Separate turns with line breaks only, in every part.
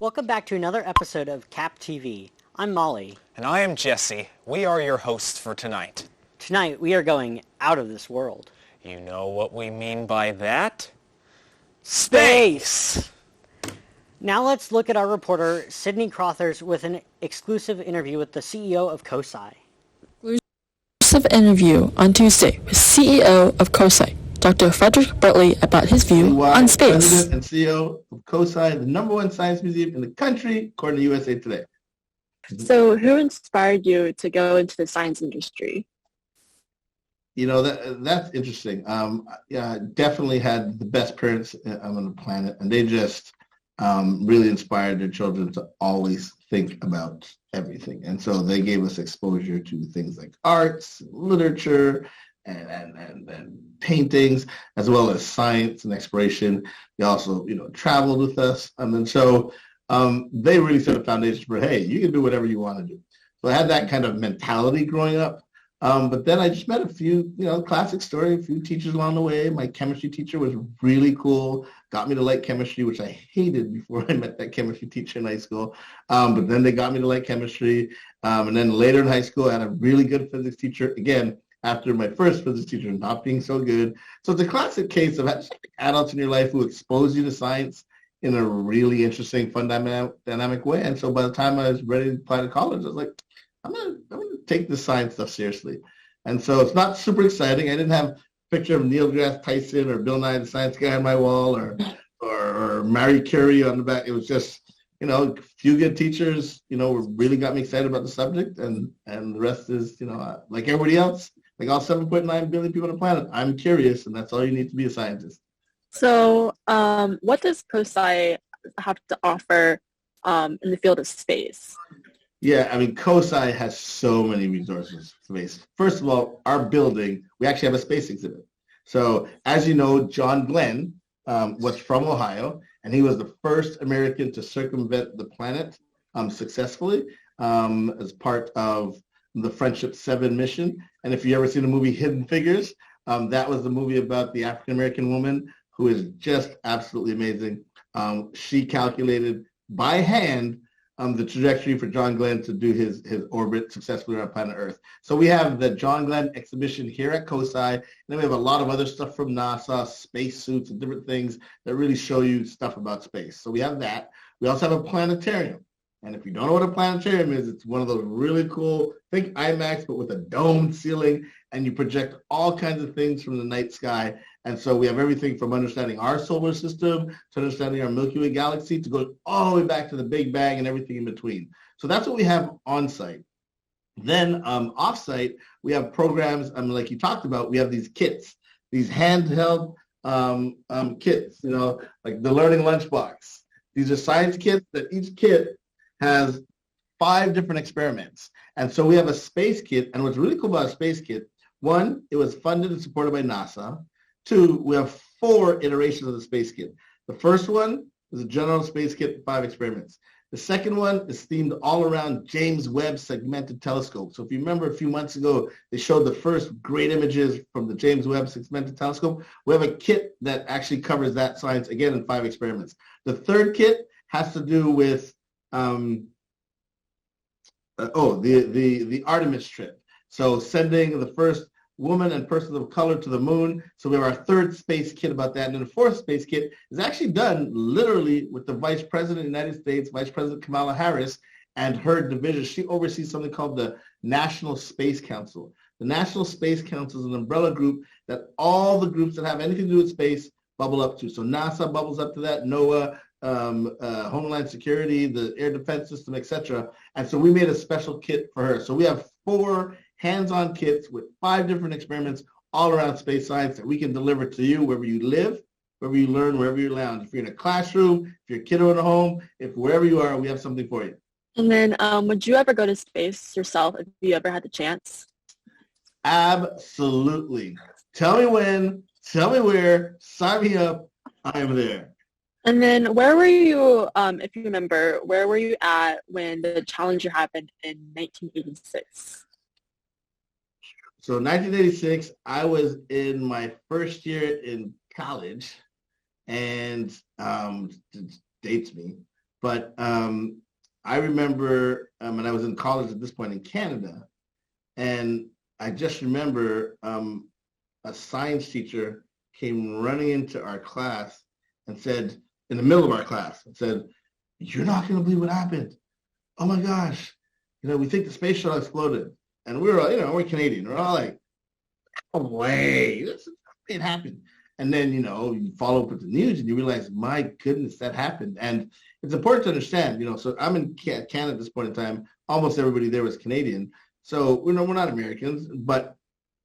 Welcome back to another episode of CapTV. I'm Molly.
And I am Jesse. We are your hosts for tonight.
Tonight we are going out of this world.
You know what we mean by that?
Space! Now let's look at our reporter, Sydney Crothers, with an exclusive interview with the CEO of COSI.
Exclusive interview on Tuesday with CEO of COSI, Dr. Frederick Bertley, about his view on space.
President and CEO of COSI, the #1 science museum in the country, according to USA Today.
So who inspired you to go into the science industry?
You know, that's interesting. Yeah, definitely had the best parents on the planet, and they just really inspired their children to always think about everything. And so they gave us exposure to things like arts, literature, and paintings, as well as science and exploration. They also, traveled with us. And so they really set a foundation for, hey, you can do whatever you want to do. So I had that kind of mentality growing up. But then I just met a few, classic story, a few teachers along the way. My chemistry teacher was really cool, got me to like chemistry, which I hated before I met that chemistry teacher in high school. But then they got me to like chemistry. And then later in high school, I had a really good physics teacher, again, after my first physics teacher not being so good. So it's a classic case of adults in your life who expose you to science in a really interesting, fun, dynamic way. And so by the time I was ready to apply to college, I was like, I'm gonna take this science stuff seriously. And so it's not super exciting. I didn't have a picture of Neil deGrasse Tyson or Bill Nye the Science Guy on my wall or Marie Curie on the back. It was just, a few good teachers, really got me excited about the subject, and the rest is, like everybody else, like all 7.9 billion people on the planet, I'm curious, and that's all you need to be a scientist.
So what does COSI have to offer in the field of space?
Yeah, I mean, COSI has so many resources for space. First of all, our building, we actually have a space exhibit. So as you know, John Glenn was from Ohio, and he was the first American to circumvent the planet successfully as part of the Friendship 7 mission. And if you ever seen the movie Hidden Figures, that was the movie about the African-American woman who is just absolutely amazing. She calculated by hand the trajectory for John Glenn to do his orbit successfully around planet Earth. So we have the John Glenn exhibition here at COSI, and then we have a lot of other stuff from NASA, spacesuits and different things that really show you stuff about space. So we have that. We also have a planetarium. And if you don't know what a planetarium is, it's one of those really cool, think IMAX, but with a domed ceiling, and you project all kinds of things from the night sky. And so we have everything from understanding our solar system to understanding our Milky Way galaxy to go all the way back to the Big Bang and everything in between. So that's what we have on site. Then off site, we have programs, like you talked about, we have these kits, these handheld kits, like the Learning Lunchbox. These are science kits that each kit has 5 different experiments. And so we have a space kit. And what's really cool about a space kit, 1, it was funded and supported by NASA. 2, we have 4 iterations of the space kit. The first one is a general space kit with 5 experiments. The second one is themed all around James Webb Segmented Telescope. So if you remember a few months ago, they showed the first great images from the James Webb Segmented Telescope. We have a kit that actually covers that science, again, in 5 experiments. The third kit has to do with the Artemis trip. So sending the first woman and person of color to the moon. So we have our third space kit about that. And then the fourth space kit is actually done literally with the Vice President of the United States, Vice President Kamala Harris, and her division. She oversees something called the National Space Council. The National Space Council is an umbrella group that all the groups that have anything to do with space bubble up to. So NASA bubbles up to that, NOAA, Homeland Security, the Air Defense System, etc. And so we made a special kit for her. So we have 4 hands-on kits with 5 different experiments all around space science that we can deliver to you wherever you live, wherever you learn, wherever you lounge. If you're in a classroom, if you're a kiddo in a home, if wherever you are, we have something for you.
And then would you ever go to space yourself if you ever had the chance?
Absolutely. Tell me when, tell me where, sign me up, I am there.
And then where were you, if you remember, where were you at when the Challenger happened in 1986?
So 1986, I was in my first year in college, and dates me. But I remember when I was in college at this point in Canada, and I just remember a science teacher came running into our class and said, in the middle of our class, and said, "You're not going to believe what happened. Oh my gosh, we think the space shuttle exploded." And we were all, we're Canadian. We're all like, "No way, it happened." And then, you follow up with the news and you realize, my goodness, that happened. And it's important to understand, so I'm in Canada at this point in time. Almost everybody there was Canadian. So, we're not Americans, but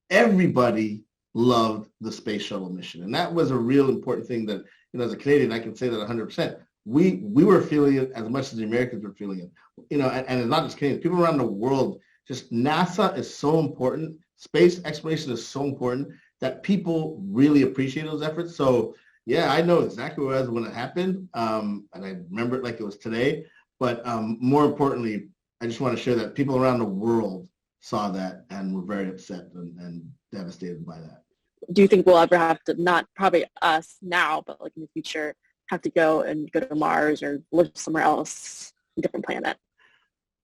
everybody loved the space shuttle mission. And that was a real important thing that, as a Canadian, I can say that 100%. We were feeling it as much as the Americans were feeling it. And it's not just Canadians. People around the world, just NASA is so important. Space exploration is so important that people really appreciate those efforts. So, yeah, I know exactly what it was when it happened. And I remember it like it was today. But more importantly, I just want to share that people around the world saw that and were very upset and devastated by that.
Do you think we'll ever have to, not probably us now, but like in the future, have to go to Mars or live somewhere else, a different planet?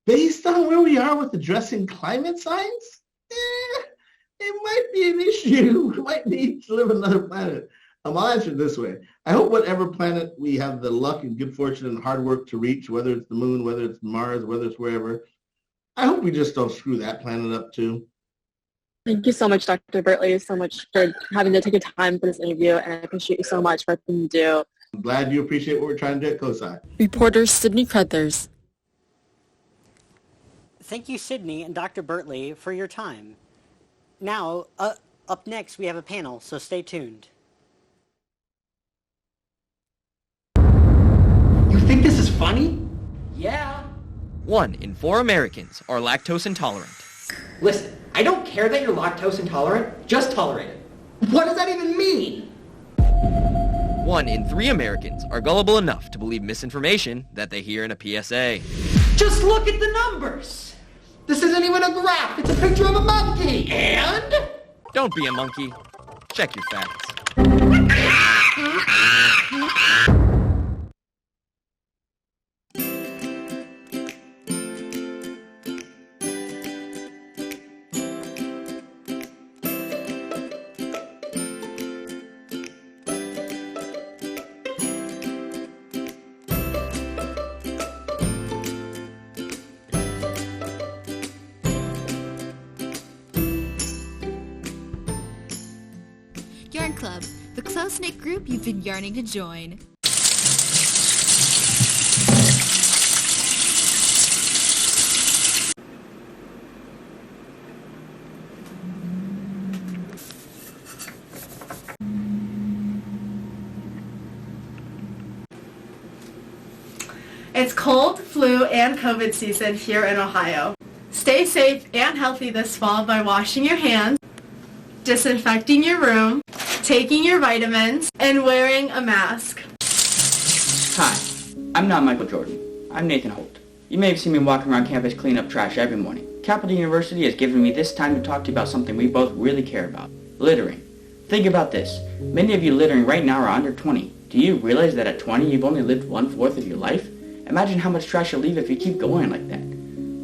Based on where we are with addressing climate science, it might be an issue. We might need to live on another planet. I'll answer it this way. I hope whatever planet we have the luck and good fortune and hard work to reach, whether it's the moon, whether it's Mars, whether it's wherever, I hope we just don't screw that planet up too.
Thank you so much, Dr. Bertley, so much for having to take the time for this interview, and I appreciate you so much for everything you do.
I'm glad you appreciate what we're trying to do at COSI.
Reporter Sydney Crothers.
Thank you, Sydney and Dr. Bertley, for your time. Now, up next, we have a panel, so stay tuned.
You think this is funny?
Yeah. 1 in 4 Americans are lactose intolerant.
Listen, I don't care that you're lactose intolerant, just tolerate it. What does that even mean?
1 in 3 Americans are gullible enough to believe misinformation that they hear in a PSA.
Just look at the numbers. This isn't even a graph, it's a picture of a monkey. And?
Don't be a monkey. Check your facts.
Yarn Club, the close-knit group you've been yearning to join.
It's cold, flu, and COVID season here in Ohio. Stay safe and healthy this fall by washing your hands, disinfecting your room, taking your vitamins, and wearing a mask.
Hi, I'm not Michael Jordan. I'm Nathan Holt. You may have seen me walking around campus cleaning up trash every morning. Capital University has given me this time to talk to you about something we both really care about. Littering. Think about this. Many of you littering right now are under 20. Do you realize that at 20 you've only lived 1/4 of your life? Imagine how much trash you'll leave if you keep going like that.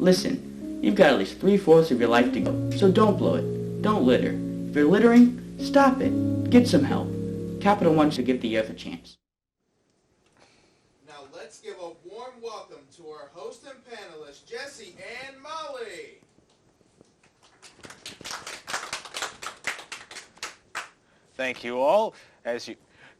Listen, you've got at least 3/4 of your life to go, so don't blow it. Don't litter. If you're littering, stop it. Get some help. Capital wants to give the earth a chance.
Now let's give a warm welcome to our host and panelists, Jesse and Molly.
Thank you all.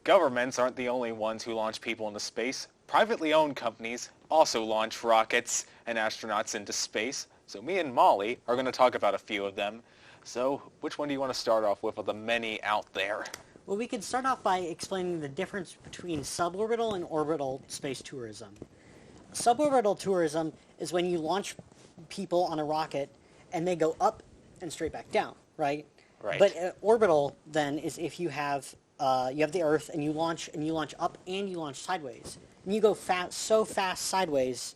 Governments aren't the only ones who launch people into space. Privately owned companies also launch rockets and astronauts into space. So me and Molly are going to talk about a few of them. So which one do you want to start off with of the many out there?
Well, we could start off by explaining the difference between suborbital and orbital space tourism. Suborbital tourism is when you launch people on a rocket and they go up and straight back down, right?
Right.
But orbital then is if you have the Earth and you launch up and you launch sideways. And you go so fast sideways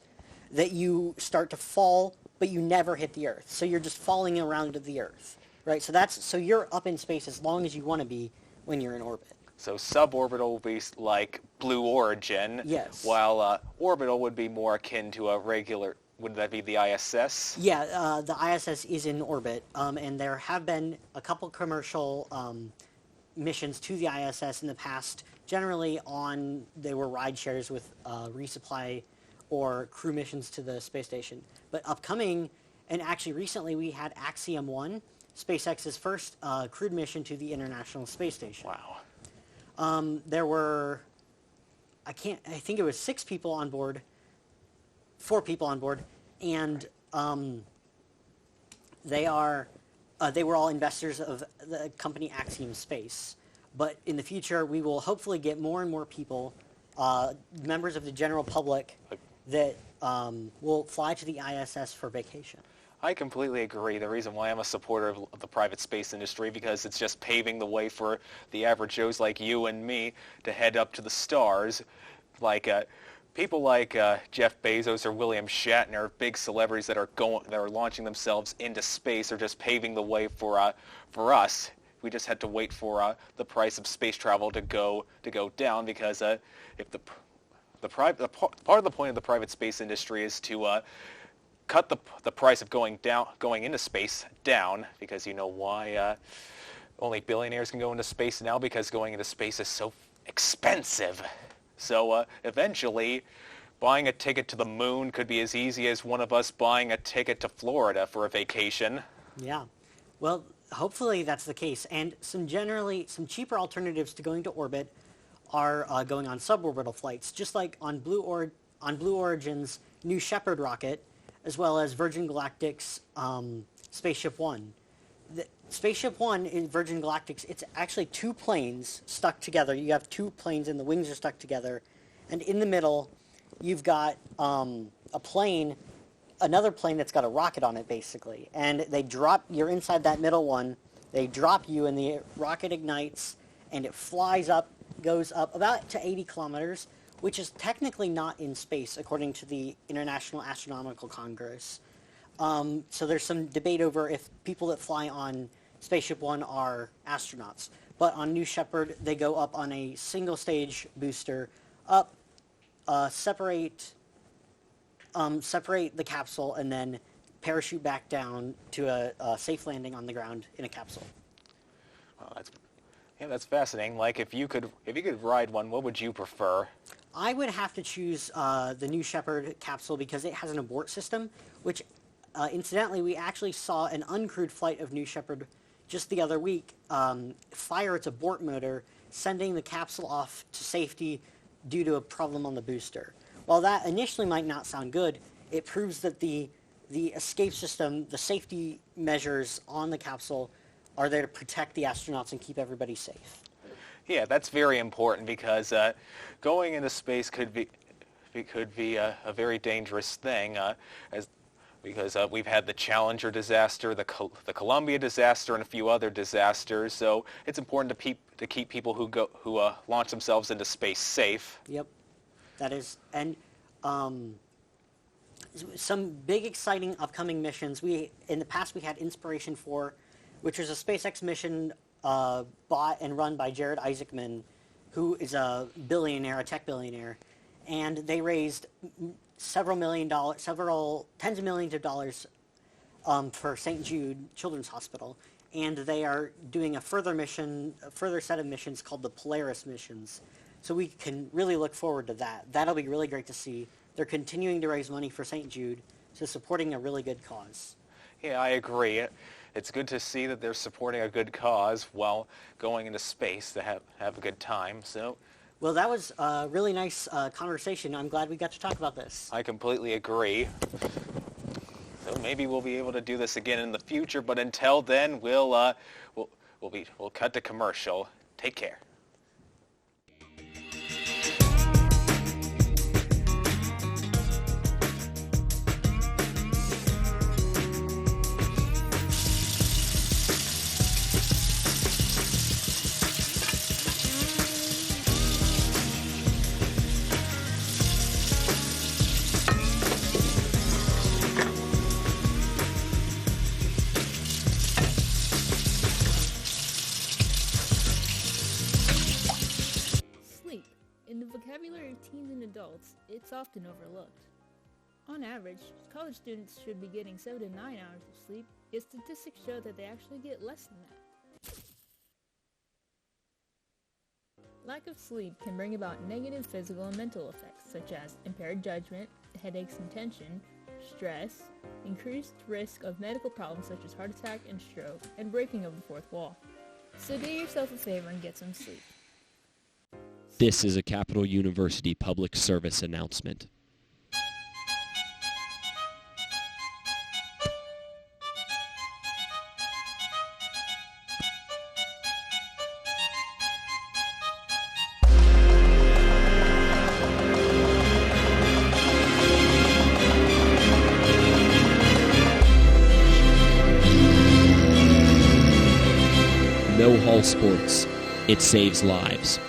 that you start to fall, but you never hit the Earth. So you're just falling around the Earth, right? So you're up in space as long as you want to be when you're in orbit.
So suborbital will be like Blue Origin.
Yes.
While orbital would be more akin to a regular. Would that be the ISS?
Yeah, the ISS is in orbit, and there have been a couple commercial missions to the ISS in the past. Generally, they were ride shares with resupply or crew missions to the space station. But upcoming, and actually recently, we had Axiom 1, SpaceX's first crewed mission to the International Space Station.
Wow.
There were, I think it was 6 people on board, 4 people on board, and they were all investors of the company Axiom Space. But in the future, we will hopefully get more and more people, members of the general public, that will fly to the ISS for vacation.
I completely agree. The reason why I'm a supporter of the private space industry, because it's just paving the way for the average Joes like you and me to head up to the stars. Like people like Jeff Bezos or William Shatner, big celebrities that are launching themselves into space, are just paving the way for us. We just had to wait for the price of space travel to go down, because if part of the point of the private space industry is to cut the price of going into space down, because you know why only billionaires can go into space now, because going into space is so expensive. So eventually, buying a ticket to the moon could be as easy as one of us buying a ticket to Florida for a vacation.
Yeah. Well, hopefully that's the case. And some cheaper alternatives to going to orbit are going on suborbital flights, just like on Blue Origin's New Shepard rocket, as well as Virgin Galactic's Spaceship One. Spaceship One in Virgin Galactic's, it's actually 2 planes stuck together. You have 2 planes and the wings are stuck together. And in the middle, you've got another plane that's got a rocket on it, basically. And you're inside that middle one, they drop you and the rocket ignites and it flies up, goes up about to 80 kilometers, which is technically not in space, according to the International Astronomical Congress. So there's some debate over if people that fly on Spaceship One are astronauts. But on New Shepard, they go up on a single-stage booster, up, separate the capsule, and then parachute back down to a safe landing on the ground in a capsule.
Well, that's fascinating. Like, if you could ride one, what would you prefer?
I would have to choose the New Shepard capsule because it has an abort system, which, incidentally, we actually saw an uncrewed flight of New Shepard just the other week fire its abort motor, sending the capsule off to safety due to a problem on the booster. While that initially might not sound good, it proves that the escape system, the safety measures on the capsule are there to protect the astronauts and keep everybody safe.
Yeah, that's very important, because going into space could be a very dangerous thing, because we've had the Challenger disaster, the Columbia disaster, and a few other disasters. So it's important to keep people who launch themselves into space safe.
Yep, that is, and some big exciting upcoming missions. In the past we had Inspiration 4, which was a SpaceX mission bought and run by Jared Isaacman, who is a tech billionaire, and they raised several tens of millions of dollars for St. Jude Children's Hospital, and they are doing a further set of missions called the Polaris missions. So we can really look forward to that. That'll be really great to see. They're continuing to raise money for St. Jude, so supporting a really good cause.
Yeah, I agree. It's good to see that they're supporting a good cause while going into space to have a good time. So,
well, that was a really nice conversation. I'm glad we got to talk about this.
I completely agree. So maybe we'll be able to do this again in the future. But until then, we'll cut to commercial. Take care.
adults, it's often overlooked. On average, college students should be getting 7 to 9 hours of sleep, yet statistics show that they actually get less than that. Lack of sleep can bring about negative physical and mental effects, such as impaired judgment, headaches and tension, stress, increased risk of medical problems such as heart attack and stroke, and breaking of the fourth wall. So do yourself a favor and get some sleep.
This is a Capital University public service announcement. No Hall Sports. It saves lives.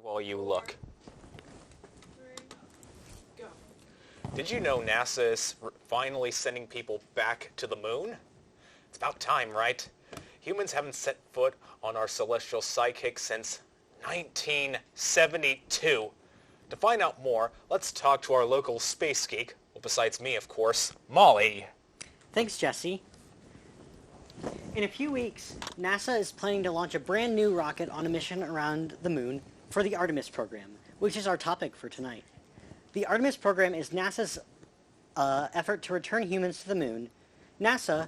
While you look. Did you know NASA is finally sending people back to the moon? It's about time, right? Humans haven't set foot on our celestial sidekick since 1972. To find out more, let's talk to our local space geek, well, besides me, of course, Molly.
Thanks, Jesse. In a few weeks, NASA is planning to launch a brand new rocket on a mission around the moon for the Artemis program, which is our topic for tonight. The Artemis program is NASA's effort to return humans to the moon. NASA,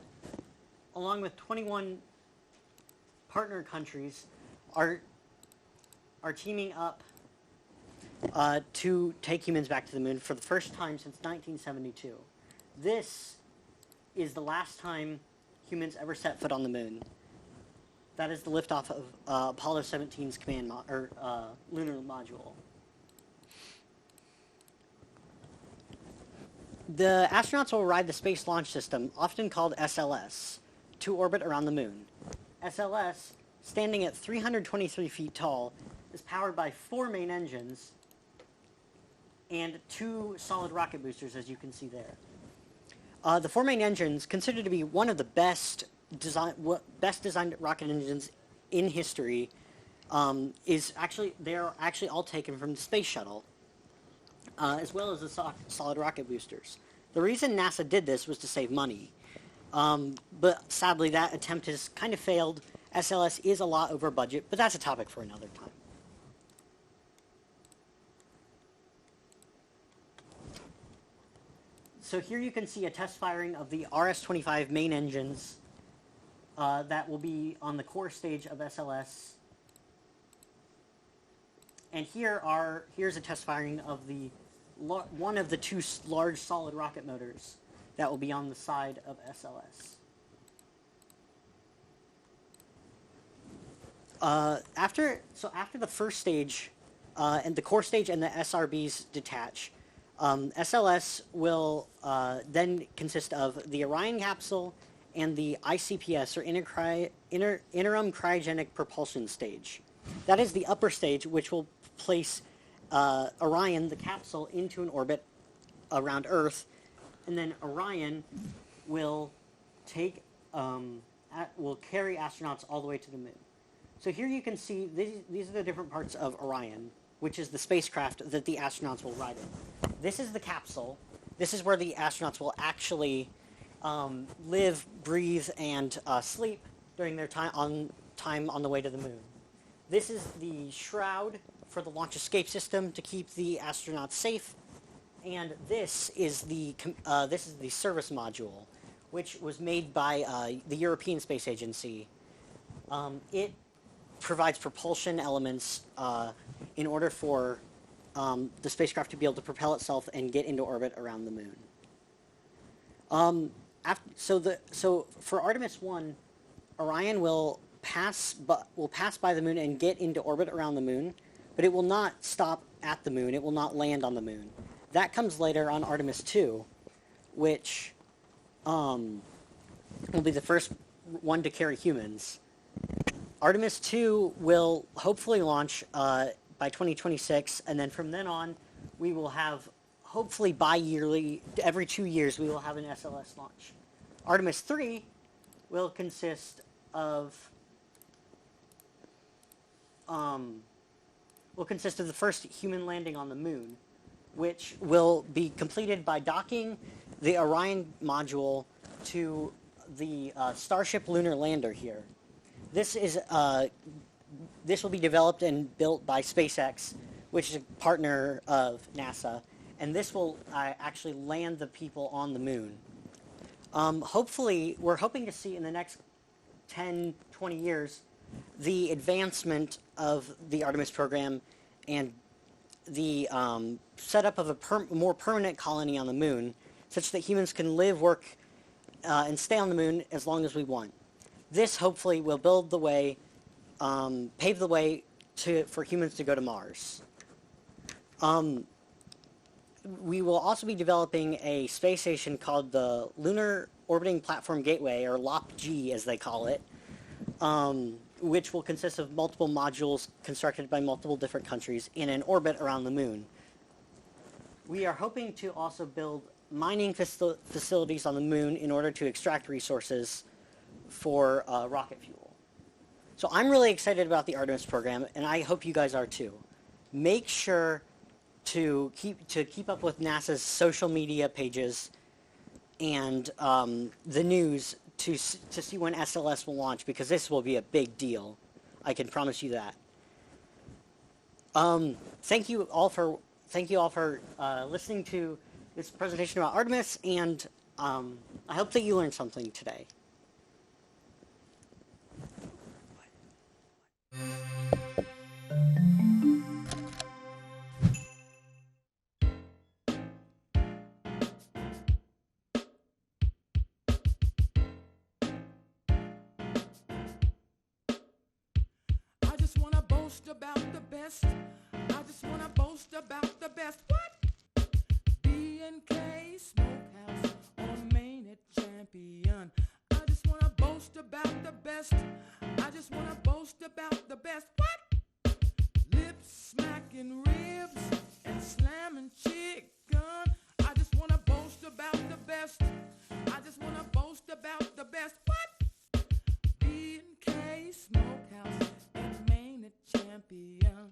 along with 21 partner countries, are teaming up to take humans back to the moon for the first time since 1972. This is the last time humans ever set foot on the moon. That is the liftoff of Apollo 17's lunar module. The astronauts will ride the Space Launch System, often called SLS, to orbit around the moon. SLS, standing at 323 feet tall, is powered by 4 main engines and 2 solid rocket boosters, as you can see there. The 4 main engines, considered to be one of the best designed rocket engines in history, they're actually all taken from the space shuttle, as well as the solid rocket boosters. The reason NASA did this was to save money, but sadly that attempt has kind of failed. SLS is a lot over budget, but that's a topic for another time. So here you can see a test firing of the RS-25 main engines that will be on the core stage of SLS. And here's a test firing of one of the 2 large solid rocket motors that will be on the side of SLS. After the first stage, and the core stage and the SRBs detach, SLS will then consist of the Orion capsule and the ICPS, or Interim Cryogenic Propulsion Stage. That is the upper stage, which will place Orion, the capsule, into an orbit around Earth, and then Orion will will carry astronauts all the way to the moon. So here you can see these are the different parts of Orion, which is the spacecraft that the astronauts will ride in. This is the capsule. This is where the astronauts will actually live, breathe, and sleep during their time on the way to the moon. This is the shroud for the launch escape system to keep the astronauts safe, and this is the service module, which was made by the European Space Agency. It provides propulsion elements in order for the spacecraft to be able to propel itself and get into orbit around the moon. So for Artemis 1, Orion will pass by the moon and get into orbit around the moon, but it will not stop at the moon. It will not land on the moon. That comes later on Artemis 2, which will be the first one to carry humans. Artemis 2 will hopefully launch by 2026, and then from then on, we will have, hopefully bi-yearly, every 2 years, we will have an SLS launch. Artemis 3 will consist of the first human landing on the moon, which will be completed by docking the Orion module to the Starship lunar lander here. This will be developed and built by SpaceX, which is a partner of NASA, and this will actually land the people on the moon. Hopefully, we're hoping to see in the next 10, 20 years the advancement of the Artemis program and the setup of a more permanent colony on the moon, such that humans can live, work, and stay on the moon as long as we want. This hopefully will build the way, pave the way for humans to go to Mars. We will also be developing a space station called the Lunar Orbiting Platform Gateway, or LOPG as they call it, which will consist of multiple modules constructed by multiple different countries in an orbit around the moon. We are hoping to also build mining facilities on the moon in order to extract resources for rocket fuel. So I'm really excited about the Artemis program, and I hope you guys are too. Make sure to keep up with NASA's social media pages and the news to see when SLS will launch, because this will be a big deal. I can promise you that. Thank you all for listening to this presentation about Artemis, and I hope that you learned something today.
I just want to boast about the best. I just want to boast about the best. What? B&K Smokehouse on Main at Champion. I just want to boast about the best. I just want to boast about the best. What? Lips smacking ribs and slamming chicken. I just want to boast about the best. I just want to boast about the best. What? B&K Smokehouse and Main at Champion.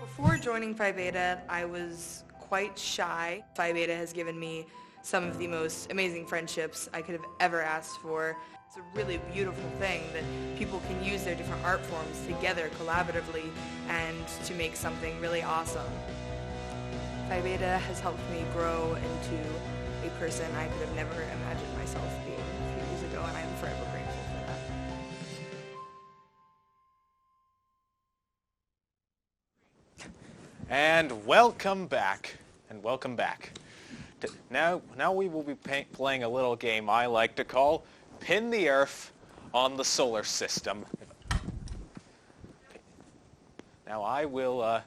Before joining Phi Beta, I was quite shy. Phi Beta has given me some of the most amazing friendships I could have ever asked for. It's a really beautiful thing that people can use their different art forms together collaboratively and to make something really awesome. Phi Beta has helped me grow into a person I could have never imagined myself being a few years ago, and I'm forever grateful for that.
And welcome back. Now we will be playing a little game I like to call Pin the Earth on the Solar System. Now I will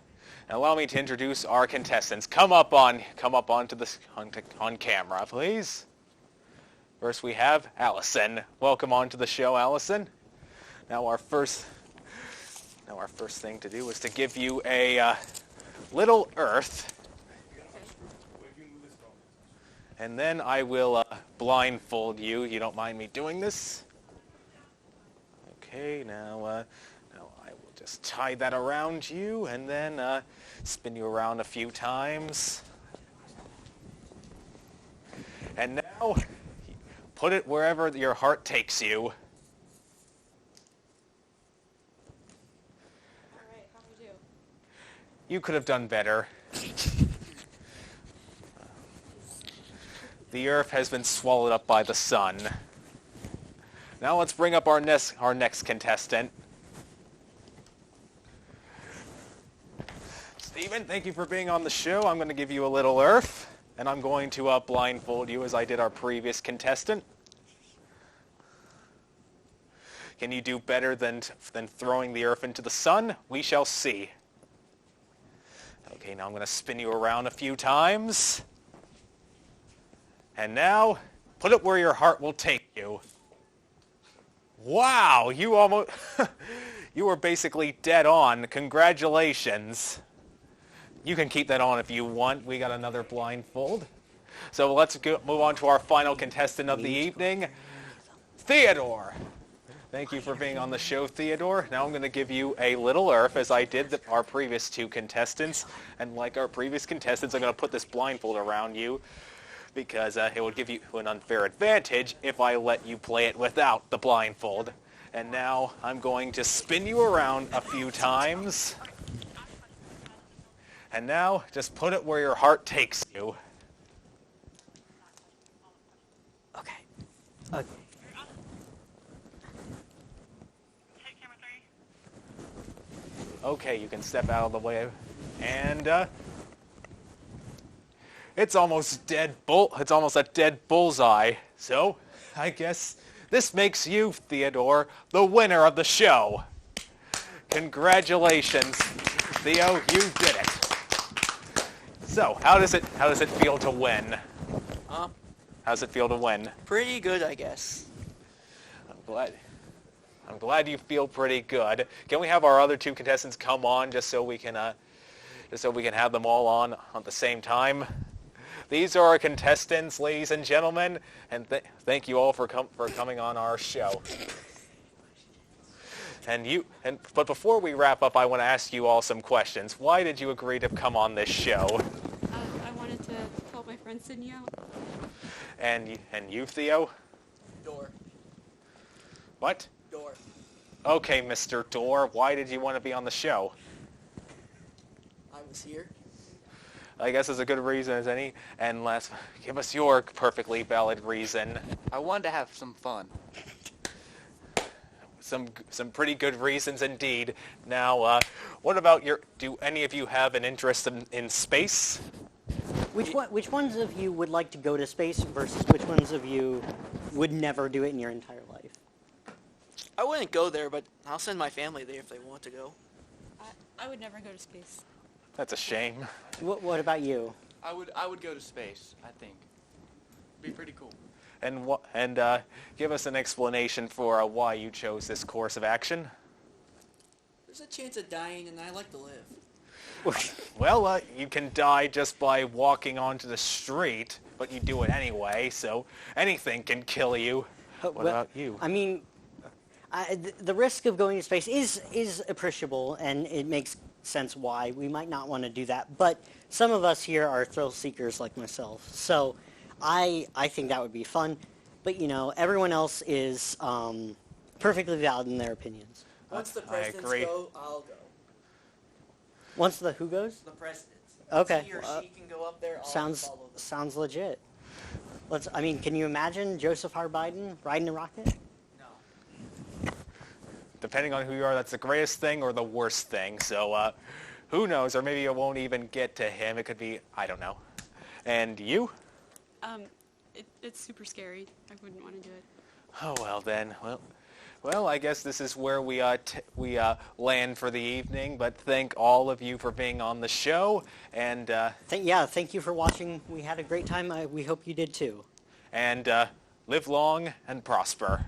allow me to introduce our contestants. Come up on camera, please. First we have Allison. Welcome onto the show, Allison. Now our first thing to do is to give you a little Earth. And then I will blindfold you. You don't mind me doing this? Okay, now I will just tie that around you and then spin you around a few times. And now, put it wherever your heart takes you.
All right, how do we do?
You could have done better. The Earth has been swallowed up by the sun. Now let's bring up our next contestant. Steven, thank you for being on the show. I'm going to give you a little Earth, and I'm going to blindfold you as I did our previous contestant. Can you do better than throwing the Earth into the sun? We shall see. Okay, now I'm going to spin you around a few times. And now, put it where your heart will take you. Wow, you almost... you were basically dead on. Congratulations. You can keep that on if you want. We got another blindfold. So let's move on to our final contestant of the evening, Theodore. Thank you for being on the show, Theodore. Now I'm going to give you a little Earth, as I did our previous two contestants. And like our previous contestants, I'm going to put this blindfold around you, because it would give you an unfair advantage if I let you play it without the blindfold. And now I'm going to spin you around a few times. And now, just put it where your heart takes you.
Okay. Okay.
Okay, you can step out of the way. And, it's almost it's almost a dead bullseye. So, I guess this makes you, Theodore, the winner of the show. Congratulations, Theo, you did it. So, how does it feel to win? How does it feel to win?
Pretty good, I guess.
I'm glad you feel pretty good. Can we have our other two contestants come on just so we can have them all on at the same time? These are our contestants, ladies and gentlemen, and thank you all for coming on our show. But before we wrap up, I want to ask you all some questions. Why did you agree to come on this show?
I wanted to help my friend Sydney out.
And you, Theo?
Door.
What?
Door.
Okay, Mr. Door, why did you want to be on the show?
I was here.
I guess it's a good reason as any. And give us your perfectly valid reason.
I wanted to have some fun.
Some pretty good reasons indeed. Now, what about do any of you have an interest in space?
Which ones of you would like to go to space versus which ones of you would never do it in your entire life?
I wouldn't go there, but I'll send my family there if they want to go.
I would never go to space.
That's a shame.
What about you?
I would go to space, I think. Be pretty cool.
And give us an explanation for why you chose this course of action.
There's a chance of dying, and I like to live.
Well, you can die just by walking onto the street, but you do it anyway, so anything can kill you. What about you?
I mean, the risk of going to space is appreciable, and it makes sense why we might not want to do that. But some of us here are thrill seekers like myself, so I think that would be fun. But everyone else is perfectly valid in their opinions.
Once the presidents go, I'll go.
Once the who goes?
The presidents.
Okay.
He or she can go up there. I'll follow them.
Sounds legit. Can you imagine Joseph R. Biden riding a rocket?
No.
Depending on who you are, that's the greatest thing or the worst thing. So, who knows? Or maybe it won't even get to him. It could be, I don't know. And you?
It's super scary. I wouldn't want to do it.
Oh, well then. Well, I guess this is where we land for the evening. But thank all of you for being on the show. And
thank you for watching. We had a great time. We hope you did too.
And live long and prosper.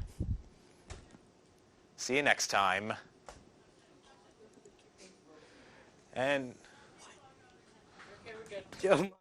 See you next time. And...
Okay, we're good.